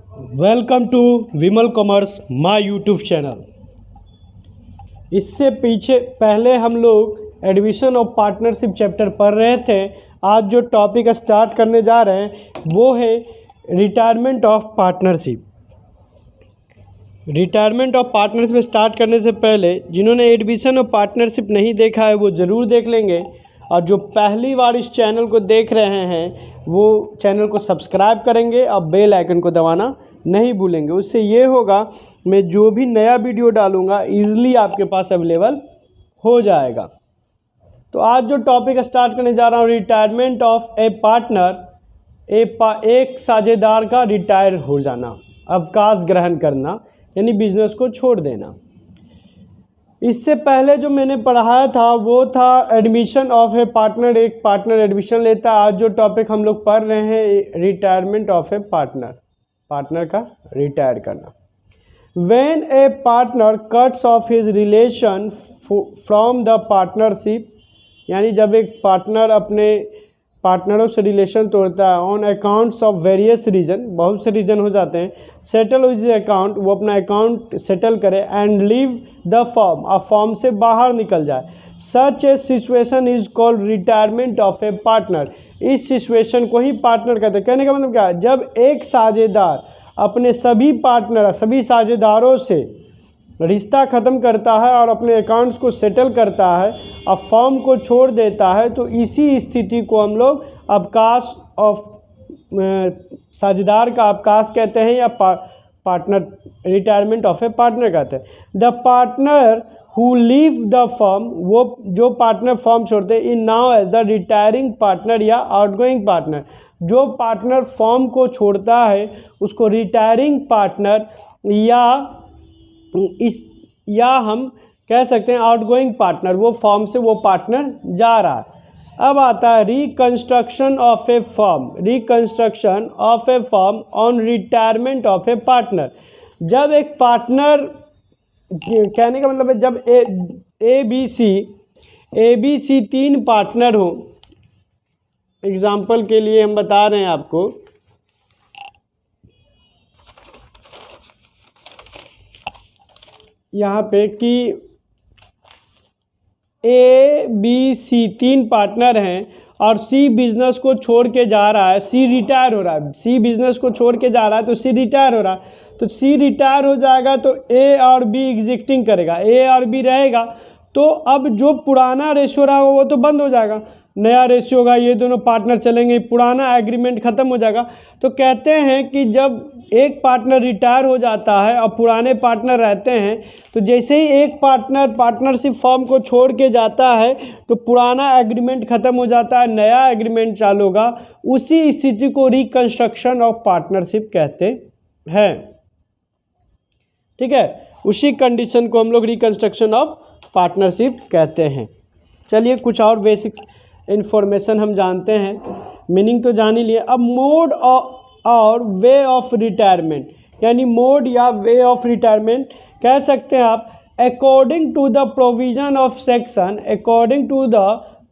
Welcome to Vimal commerce my YouTube channel. इससे पहले हम लोग एडमिशन ऑफ पार्टनरशिप चैप्टर पढ़ रहे थे। आज जो टॉपिक स्टार्ट करने जा रहे हैं वो है retirement of partnership. Retirement of partnership start करने से पहले जिन्होंने एडमिशन ऑफ पार्टनरशिप नहीं देखा है वो ज़रूर देख लेंगे, और जो पहली बार इस चैनल को देख रहे हैं वो चैनल को सब्सक्राइब करेंगे और बेल आइकन को दबाना नहीं भूलेंगे। उससे ये होगा मैं जो भी नया वीडियो डालूँगा ईज़िली आपके पास अवेलेबल हो जाएगा। तो आज जो टॉपिक स्टार्ट करने जा रहा हूँ, रिटायरमेंट ऑफ ए पार्टनर, एक साझेदार का रिटायर हो जाना, अवकाश ग्रहण करना, यानी बिजनेस को छोड़ देना। इससे पहले जो मैंने पढ़ाया था वो था एडमिशन ऑफ ए पार्टनर, एक पार्टनर एडमिशन लेता है। आज जो टॉपिक हम लोग पढ़ रहे हैं retirement of a partner, partner का रिटायर करना। When A partner cuts of his relation from the partnership, यानी जब एक पार्टनर अपने पार्टनरों से रिलेशन तोड़ता है on accounts of various reason, बहुत से रीजन हो जाते हैं, सेटल विज अकाउंट, वो अपना अकाउंट सेटल करे, एंड लीव द फॉर्म, अब फॉर्म से बाहर निकल जाए। Such a situation is called retirement of a partner. इस सिचुएशन को ही पार्टनर कहते हैं। कहने का मतलब क्या है, जब एक साझेदार अपने सभी पार्टनर, सभी साझेदारों से रिश्ता ख़त्म करता है और अपने अकाउंट्स को सेटल करता है और फॉर्म को छोड़ देता है, तो इसी स्थिति को हम लोग अवकाश ऑफ साझेदार का अवकाश कहते हैं, या partner retirement of a partner कहते हैं। The partner who leave the firm, वो जो पार्टनर फॉर्म छोड़ते हैं, is known as the retiring partner या आउटगोइंग पार्टनर। जो पार्टनर फॉर्म को छोड़ता है उसको रिटायरिंग पार्टनर या हम कह सकते हैं आउटगोइंग पार्टनर, वो फॉर्म से वो पार्टनर जा रहा है। अब आता है reconstruction of A form, reconstruction of A form on retirement of a partner. जब एक पार्टनर, कहने का मतलब है जब ए बी सी तीन पार्टनर हो, एग्जाम्पल के लिए हम बता रहे हैं आपको, यहाँ पे कि ए बी सी तीन पार्टनर हैं और सी बिजनेस को छोड़ के जा रहा है, सी रिटायर हो रहा है, सी बिजनेस को छोड़ के जा रहा है तो सी रिटायर हो रहा है। तो सी रिटायर हो जाएगा तो ए और बी एग्जिस्टिंग करेगा, ए और बी रहेगा, तो अब जो पुराना रेशियो रहा वो तो बंद हो जाएगा, नया रेशियो होगा, ये दोनों पार्टनर चलेंगे, पुराना एग्रीमेंट ख़त्म हो जाएगा। तो कहते हैं कि जब एक पार्टनर रिटायर हो जाता है और पुराने पार्टनर रहते हैं, तो जैसे ही एक पार्टनर पार्टनरशिप फॉर्म को छोड़ के जाता है तो पुराना एग्रीमेंट ख़त्म हो जाता है, नया एग्रीमेंट चालू होगा। उसी स्थिति को रिकंस्ट्रक्शन ऑफ पार्टनरशिप कहते हैं। ठीक है, उसी कंडीशन को हम लोग रिकंस्ट्रक्शन ऑफ पार्टनरशिप कहते हैं। चलिए कुछ और बेसिक इन्फॉर्मेशन हम जानते हैं, मीनिंग तो जान ही लिए। अब मोड और वे ऑफ रिटायरमेंट, यानी मोड या वे ऑफ रिटायरमेंट कह सकते हैं आप। According to the provision of section, according to the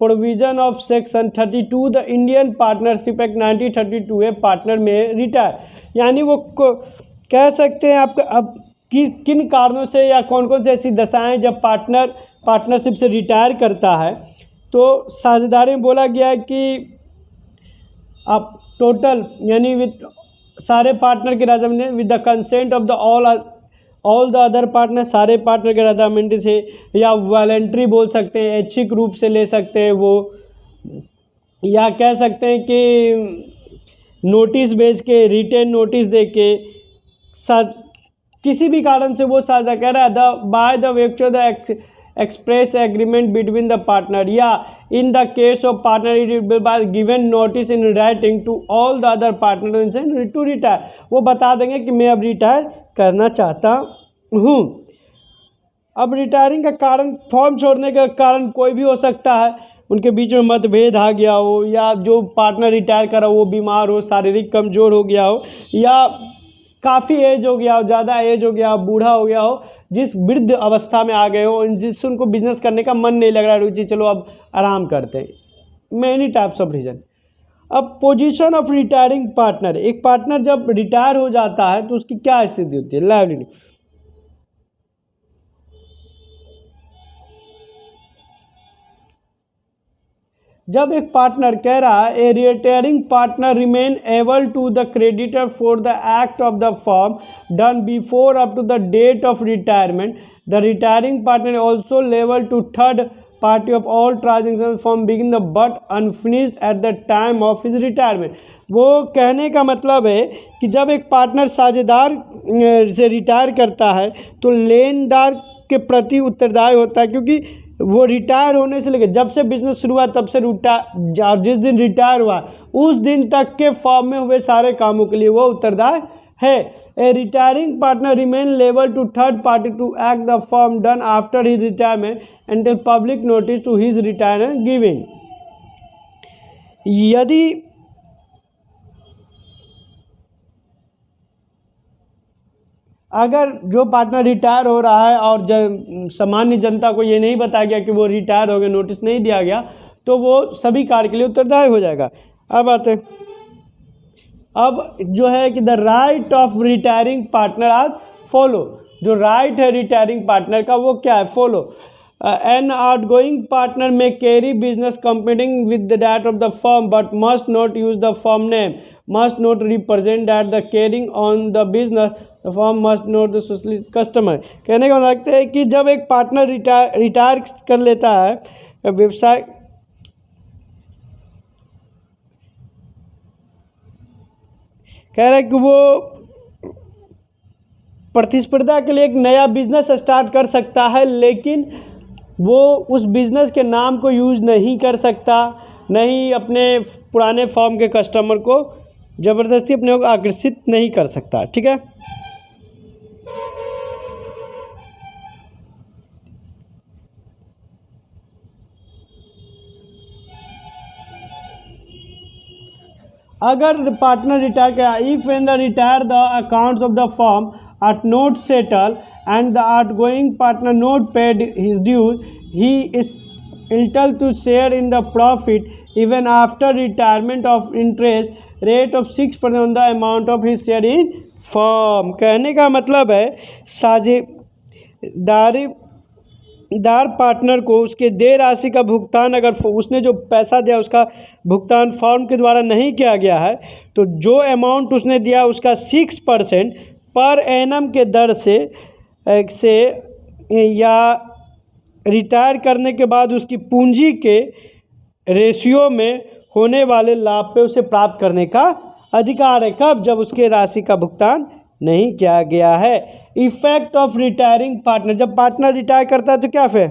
provision of section 32 the Indian partnership act 1932, a partner में रिटायर, यानी वो कह सकते हैं आप अब किन कारणों से या कौन कौन सी ऐसी दशाएं जब पार्टनर पार्टनरशिप से रिटायर करता है, तो साझेदारी में बोला गया है कि आप टोटल, यानी विद सारे पार्टनर के रजामंदी, with the consent of the all the other partner, सारे पार्टनर के रजामंदी से, या वॉलंटरी बोल सकते हैं, ऐच्छिक रूप से ले सकते हैं वो, या कह सकते हैं कि नोटिस भेज के, रिटेन नोटिस दे के, किसी भी कारण से वो साझा कह रहा है द बाय द व्यक्ति the express agreement between the partner, या in the case of partner it will be given notice in writing to all the other partner to retire. वो बता देंगे कि मैं अब रिटायर करना चाहता हूँ। अब रिटायरिंग का कारण, फॉर्म छोड़ने का कारण कोई भी हो सकता है, उनके बीच में मतभेद आ गया हो, या जो पार्टनर रिटायर करा वो बीमार हो, शारीरिक कमज़ोर हो गया हो, या काफ़ी एज हो गया हो, ज़्यादा एज हो गया हो, बूढ़ा हो गया हो, जिस वृद्ध अवस्था में आ गए हो, जिससे उनको बिजनेस करने का मन नहीं लग रहा है, रुचि, चलो अब आराम करते हैं, मैनी टाइप्स ऑफ रीज़न। अब पोजीशन ऑफ रिटायरिंग पार्टनर, एक पार्टनर जब रिटायर हो जाता है तो उसकी क्या स्थिति होती है, लायबिलिटी। जब एक पार्टनर कह रहा है a retiring partner remain able to the creditor for the act of the firm done before up to the date of retirement, the retiring partner also लेवल to third party of all transaction form begin the but unfinished at the time of his retirement. वो कहने का मतलब है कि जब एक partner साझेदार से रिटायर करता है तो लेनदार के प्रति उत्तरदायी होता है, क्योंकि वो रिटायर होने से लेकर जब से बिजनेस शुरू हुआ तब से जिस दिन रिटायर हुआ उस दिन तक के फॉर्म में हुए सारे कामों के लिए वो उत्तरदायी है। A retiring partner remain liable to third party to act the form done after his retirement and public notice to his retirement giving. यदि अगर जो पार्टनर रिटायर हो रहा है और सामान्य जनता को ये नहीं बताया गया कि वो रिटायर हो गए, नोटिस नहीं दिया गया, तो वो सभी कार्य के लिए उत्तरदायी हो जाएगा। अब आते हैं, अब जो है कि the right of retiring partner are follow. जो राइट है रिटायरिंग पार्टनर का वो क्या है, follow. An outgoing partner may carry business competing with that of the firm but must not use the firm name, must not represent that the carrying on the business, the firm must not the socialist customer. कहने का मतलब है कि जब एक partner retire कर लेता है व्यवसाय, कह रहा है कि वो प्रतिस्पर्धा के लिए एक नया बिजनेस स्टार्ट कर सकता है, लेकिन वो उस बिजनेस के नाम को यूज नहीं कर सकता, नहीं अपने पुराने फॉर्म के कस्टमर को ज़बरदस्ती अपने को आकर्षित नहीं कर सकता। ठीक है, अगर पार्टनर रिटायर किया, if when the retire the accounts of the firm are not settle and the outgoing partner not paid his dues, he is entitled to share in the profit even after retirement of interest rate of 6% on the amount of his share in firm। कहने का मतलब है साझेदार partner को उसके देय राशि का भुगतान, अगर उसने जो पैसा दिया उसका भुगतान फर्म के द्वारा नहीं किया गया है तो जो अमाउंट उसने दिया उसका 6% पर एनम के दर से या रिटायर करने के बाद उसकी पूंजी के रेशियो में होने वाले लाभ पे उसे प्राप्त करने का अधिकार है। कब? जब उसके राशि का भुगतान नहीं किया गया है। इफेक्ट ऑफ रिटायरिंग पार्टनर, जब पार्टनर रिटायर करता है तो क्या फिर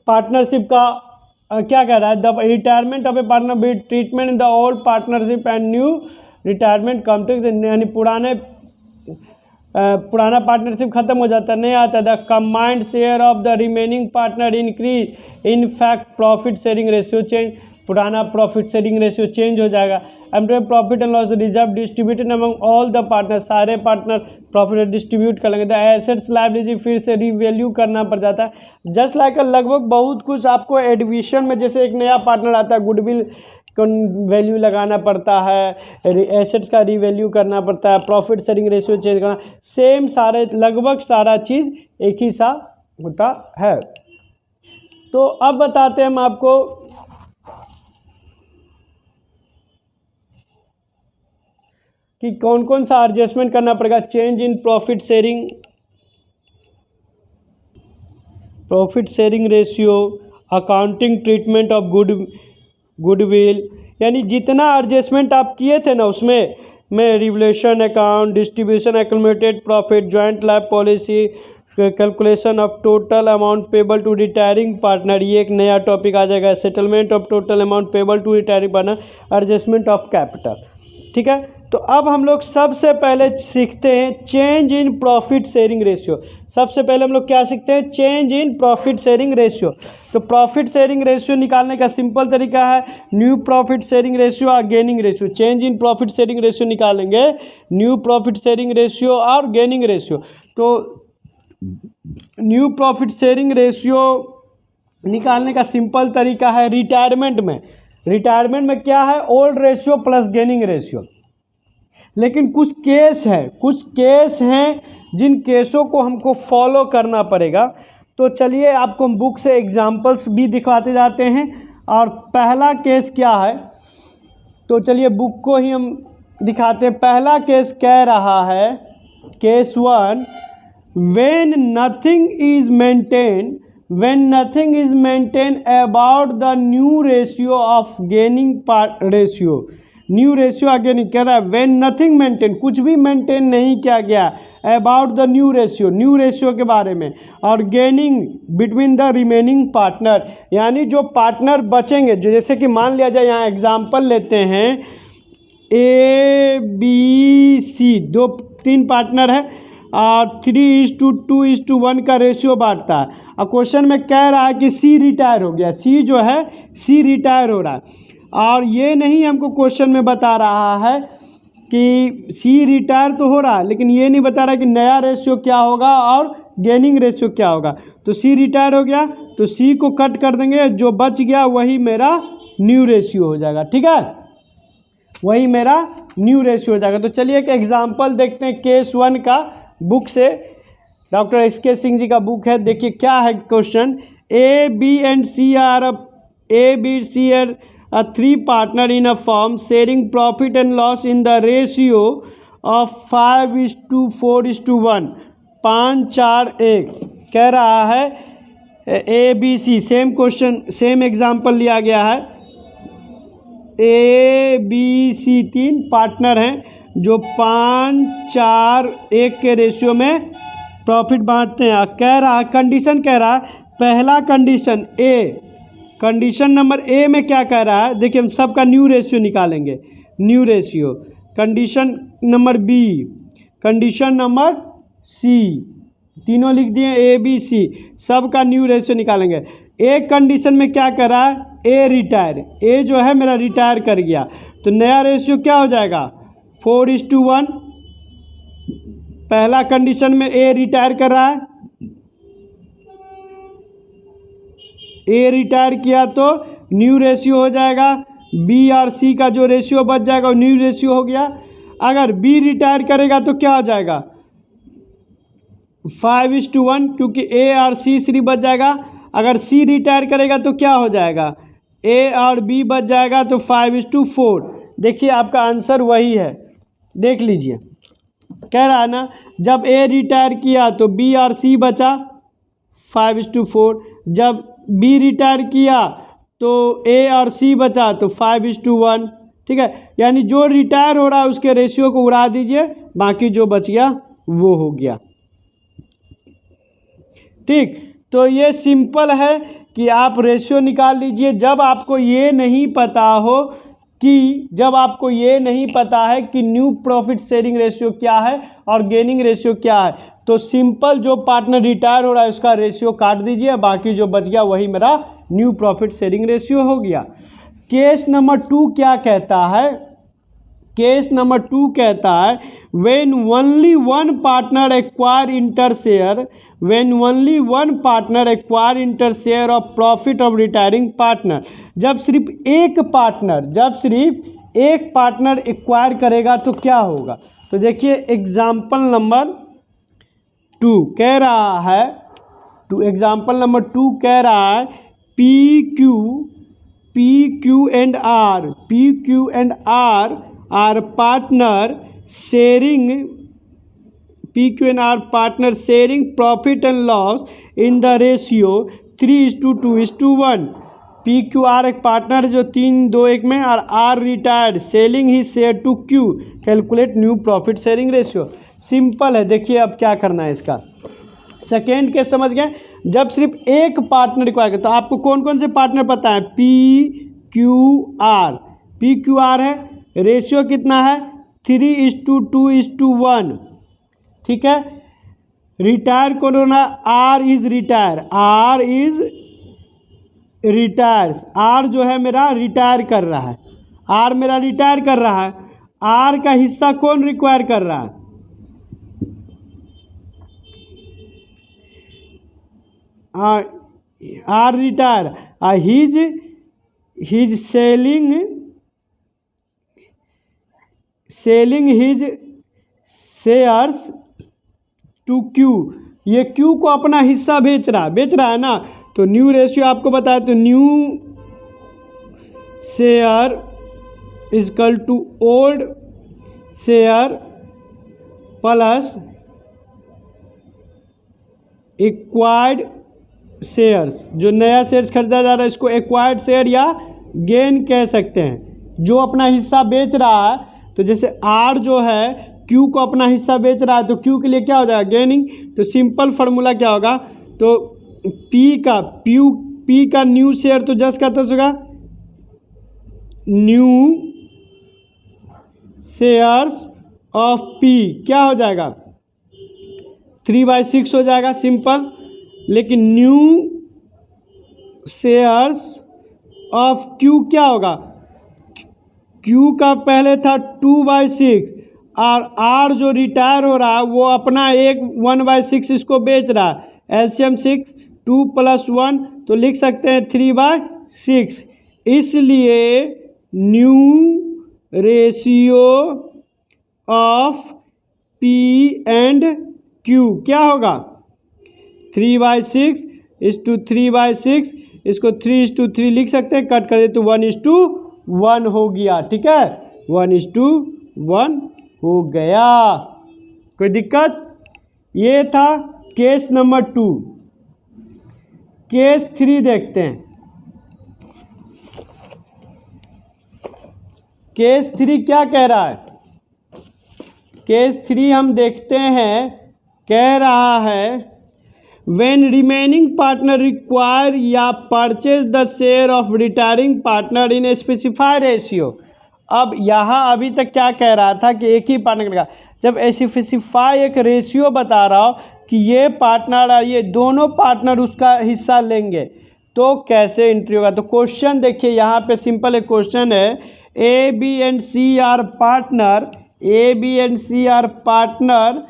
पार्टनरशिप का क्या कह रहा है, the retirement of a partner be treatment in the old partnership and new retirement contract, यानी पुराना पार्टनरशिप खत्म हो जाता है, नहीं आता। The combined share of the remaining partner increase, in fact profit sharing ratio change, पुराना प्रॉफिट शेयरिंग रेशियो चेंज हो जाएगा। And profit and loss reserve distributed among all the partner, सारे पार्टनर प्रॉफिट डिस्ट्रीब्यूट कर लेंगे। The assets liability फिर से revalue करना पड़ जाता है। जस्ट लाइक लगभग बहुत कुछ आपको एडमिशन में, जैसे एक नया पार्टनर आता है गुडविल वैल्यू लगाना पड़ता है, एसेट्स का रिवैल्यू करना पड़ता है, प्रॉफिट शेयरिंग रेशियो चेंज करना, सेम सारे लगभग सारा चीज़ एक ही सा होता है। तो अब बताते हैं हम आपको कि कौन कौन सा एडजस्टमेंट करना पड़ेगा। Change in profit sharing ratio, accounting treatment of goodwill, यानी जितना एडजस्टमेंट आप किए थे ना उसमें revaluation account, distribution accumulated profit, joint life policy, calculation of total amount payable to retiring partner, ये एक नया टॉपिक आ जाएगा। Settlement of total amount payable to retiring partner, adjustment of capital. ठीक है, तो अब हम लोग सबसे पहले सीखते हैं change in profit sharing ratio. सबसे पहले हम लोग क्या सीखते हैं, change in profit sharing ratio. तो प्रॉफिट शेयरिंग रेशियो निकालने का सिंपल तरीका है न्यू प्रॉफिट शेयरिंग रेशियो और gaining ratio. Change in profit sharing ratio निकालेंगे, न्यू प्रॉफिट शेयरिंग रेशियो और गेनिंग रेशियो। तो न्यू प्रॉफिट शेयरिंग रेशियो निकालने का सिंपल तरीका है रिटायरमेंट में, रिटायरमेंट में क्या है, old ratio plus gaining ratio. लेकिन कुछ केस हैं जिन केसों को हमको फॉलो करना पड़ेगा। तो चलिए आपको हम बुक से एग्जांपल्स भी दिखाते जाते हैं। और पहला केस क्या है, तो चलिए बुक को ही हम दिखाते हैं। पहला केस कह रहा है, case 1, when nothing is maintained about the new ratio of gaining part ratio, new ratio आगे नहीं कह रहा है, when nothing maintained, कुछ भी मेंटेन नहीं किया गया अबाउट द न्यू रेशियो के बारे में, और gaining between the remaining partner, यानी जो पार्टनर बचेंगे, जो जैसे कि मान लिया जाए, यहाँ एग्जांपल लेते हैं, ABC 3 पार्टनर है और 3:2:1 का रेशियो बांटता है। और क्वेश्चन में कह रहा है कि सी रिटायर हो गया, सी रिटायर हो रहा है। और ये नहीं हमको क्वेश्चन में बता रहा है कि सी रिटायर तो हो रहा है, लेकिन ये नहीं बता रहा कि नया रेशियो क्या होगा और गेनिंग रेशियो क्या होगा। तो सी रिटायर हो गया तो सी को कट कर देंगे, जो बच गया वही मेरा न्यू रेशियो हो जाएगा। ठीक है, वही मेरा न्यू रेशियो हो जाएगा। तो चलिए एक एग्जांपल देखते हैं केस 1 का, बुक से, डॉक्टर एस.के. सिंह जी का बुक है। देखिए क्या है question, A B C are a 3 partner in a firm sharing profit and loss in the ratio of 5:4:1, 5 4 1। कह रहा है ABC, same question same example लिया गया है। ABC 3 पार्टनर हैं जो 5 4 1 के रेशियो में प्रॉफिट बांटते हैं। कह रहा है, कंडीशन कह रहा है, पहला condition A, condition number A में क्या कह रहा है, देखिए हम सबका न्यू रेशियो निकालेंगे, new ratio. Condition number B, condition number C, तीनों लिख दिए, ए बी सी, सबका न्यू रेशियो निकालेंगे। एक कंडीशन में क्या कर रहा है, ए रिटायर, ए जो है मेरा रिटायर कर गया, तो नया रेशियो क्या हो जाएगा, 4:1। पहला कंडीशन में ए रिटायर कर रहा है, ए रिटायर किया तो न्यू रेशियो हो जाएगा। बी और सी का जो रेशियो बच जाएगा वो न्यू रेशियो हो गया। अगर बी रिटायर करेगा तो क्या हो जाएगा, 5:1, क्योंकि ए और सी 3 बच जाएगा। अगर सी रिटायर करेगा तो क्या हो जाएगा, ए और बी बच जाएगा, तो 5:4। देखिए आपका आंसर वही है, देख लीजिए। कह रहा है ना, जब ए रिटायर किया तो बी और सी बचा 5:4, जब बी रिटायर किया तो ए और सी बचा तो 5:1। ठीक है, यानी जो रिटायर हो रहा है उसके रेशियो को उड़ा दीजिए, बाकी जो बच गया वो हो गया। ठीक, तो ये सिंपल है कि आप रेशियो निकाल लीजिए। जब आपको ये नहीं पता है कि न्यू प्रॉफिट शेयरिंग रेशियो क्या है और गेनिंग रेशियो क्या है, तो सिंपल जो पार्टनर रिटायर हो रहा है उसका रेशियो काट दीजिए, बाकी जो बच गया वही मेरा न्यू प्रॉफिट शेयरिंग रेशियो हो गया। केस नंबर 2 क्या कहता है, केस नंबर 2 कहता है, when only one partner acquire intershare of profit of retiring partner, जब सिर्फ एक पार्टनर एक्वायर करेगा तो क्या होगा। तो देखिए एग्जाम्पल नंबर 2 कह रहा है, एग्जाम्पल नंबर 2 कह रहा है, PQ and R are partner sharing profit and loss in the ratio 3:2:1। PQR एक पार्टनर जो 3:2:1 में, और R retired selling he share to Q, calculate new profit sharing ratio. Simple है, देखिए अब क्या करना है इसका। सेकेंड केस समझ गए, जब सिर्फ एक पार्टनर रिक्वायर, तो आपको कौन कौन से पार्टनर पता है, PQR है, रेशियो कितना है 3:2:1। ठीक है, रिटायर कौन होना, R इज रिटायर्स, R जो है मेरा रिटायर कर रहा है, R मेरा रिटायर कर रहा है, R का हिस्सा कौन रिक्वायर कर रहा है, R retire, his his selling his shares to Q, ये क्यू को अपना हिस्सा बेच रहा है ना। तो न्यू रेशियो आपको बताया, तो new share equal to old share plus acquired shares, जो नया शेयर्स खरीदा जा रहा है इसको एक्वायर्ड शेयर या गेन कह सकते हैं, जो अपना हिस्सा बेच रहा है। तो जैसे आर जो है क्यू को अपना हिस्सा बेच रहा है, तो क्यू के लिए क्या हो जाएगा, गेनिंग। तो सिंपल फार्मूला क्या होगा, तो पी का न्यू शेयर तो जस्ट का तस होगा न्यू शेयर्स ऑफ पी, क्या हो जाएगा 3/6 हो जाएगा सिंपल। लेकिन न्यू शेयर्स ऑफ क्यू क्या होगा, क्यू का पहले था 2/6 और आर जो रिटायर हो रहा है वो अपना 1/6 इसको बेच रहा है। एलसीएम 6, 2 + 1 तो लिख सकते हैं 3/6। इसलिए new ratio of P and Q क्या होगा 3/6 = 3/6, इसको 3:3 लिख सकते हैं, कट कर दे तो 1:1 हो गया। ठीक है, 1:1 हो गया, कोई दिक्कत। ये था केस नंबर 2। केस 3 देखते हैं। केस 3 क्या कह रहा है, केस 3 हम देखते हैं, कह रहा है when remaining partner require या purchase the share of retiring partner in a specified ratio। अब यहाँ अभी तक क्या कह रहा था कि एक ही पार्टनर का, जब स्पेसिफाई एक रेशियो बता रहा हो कि ये पार्टनर और ये दोनों पार्टनर उसका हिस्सा लेंगे तो कैसे एंट्री होगा। तो क्वेश्चन देखिए, यहाँ पे सिंपल एक क्वेश्चन है, A B and C are partner, A B and C are partner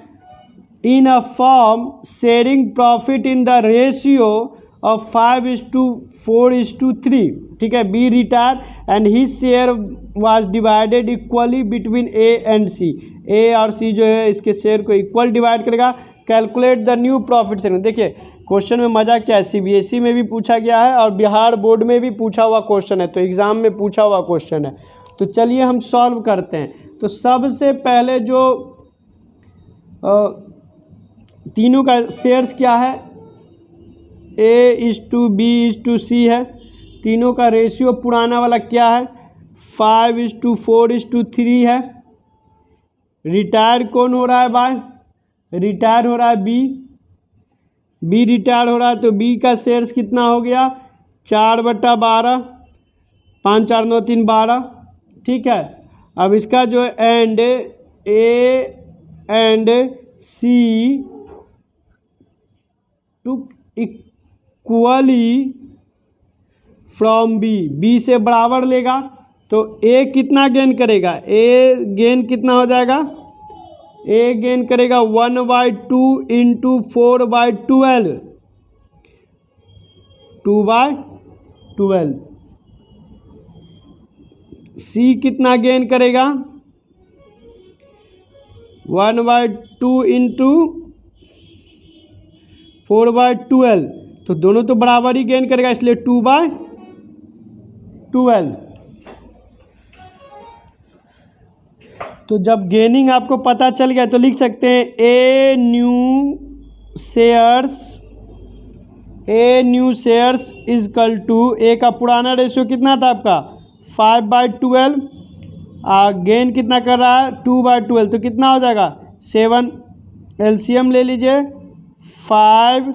in a firm sharing profit in the ratio of 5:4:3। ठीक है, B retire and his share was divided equally between A and C. A और C जो है इसके share को equal divide करेगा। Calculate the new profit sharing. देखिए question में मजा क्या है, सीबीएसई में भी पूछा गया है और बिहार बोर्ड में भी पूछा हुआ क्वेश्चन है, तो एग्ज़ाम में पूछा हुआ क्वेश्चन है। तो चलिए हम सॉल्व करते हैं। तो सबसे पहले जो तीनों का शेयर्स क्या है, A:B:C है। तीनों का रेशियो पुराना वाला क्या है, 5:4:3 है। रिटायर कौन हो रहा है भाई, रिटायर हो रहा है बी रिटायर हो रहा है, तो बी का शेयर्स कितना हो गया 4/12, 5 4 9 3 12। ठीक है, अब इसका जो and A and C took equally from B से बराबर लेगा, तो ए कितना गेन करेगा, ए गेन कितना हो जाएगा, ए गेन करेगा 1/2 × 4/12, 2/12। सी कितना गेन करेगा 1/2 × 4/12, तो दोनों तो बराबर ही गेन करेगा, इसलिए 2/12। तो जब गेनिंग आपको पता चल गया तो लिख सकते हैं A new shares is equal to, A का पुराना रेशियो कितना था आपका 5/12, गेन कितना कर रहा है 2/12, तो कितना हो जाएगा 7। एलसीएम ले लीजिए, 5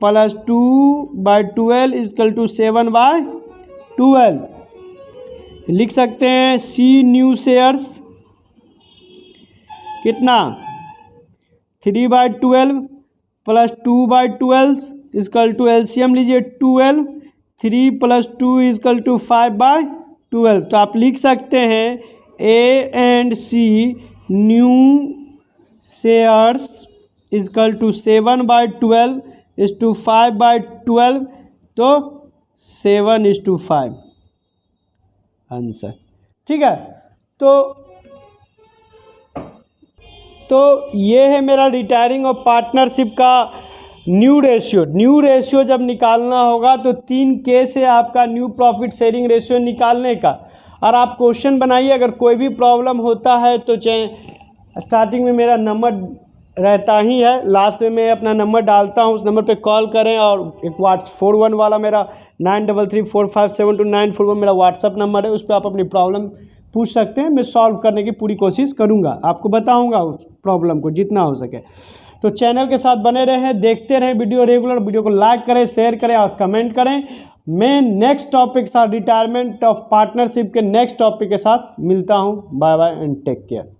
+ 2/12 इजकल टू 7/12। लिख सकते हैं सी न्यू शेयर्स कितना 3/12 + 2/12 इजकल टू एलसीएम लीजिए 12, 3 + 2 इजकल टू 5/12। तो आप लिख सकते हैं A and C new shares is equal to 7/12 = 5/12, तो 7:5। आंसर। ठीक है, तो ये है मेरा रिटायरिंग और पार्टनरशिप का न्यू रेशियो जब निकालना होगा तो 3K से आपका न्यू प्रॉफिट शेयरिंग रेशियो निकालने का। और आप क्वेश्चन बनाइए, अगर कोई भी प्रॉब्लम होता है तो चाहे स्टार्टिंग में मेरा नंबर रहता ही है, लास्ट में मैं अपना नंबर डालता हूँ, उस नंबर पे कॉल करें। और एक 41 वाला मेरा 9334572941 मेरा व्हाट्सअप नंबर है, उस पर आप अपनी प्रॉब्लम पूछ सकते हैं। मैं सॉल्व करने की पूरी कोशिश करूँगा, आपको बताऊँगा उस प्रॉब्लम को जितना हो सके। तो चैनल के साथ बने रहें, देखते रहें वीडियो रेगुलर। वीडियो को लाइक करें, शेयर करें और कमेंट करें। मैं नेक्स्ट टॉपिक के साथ, रिटायरमेंट ऑफ पार्टनरशिप के नेक्स्ट टॉपिक के साथ मिलता हूँ। Bye bye and take care.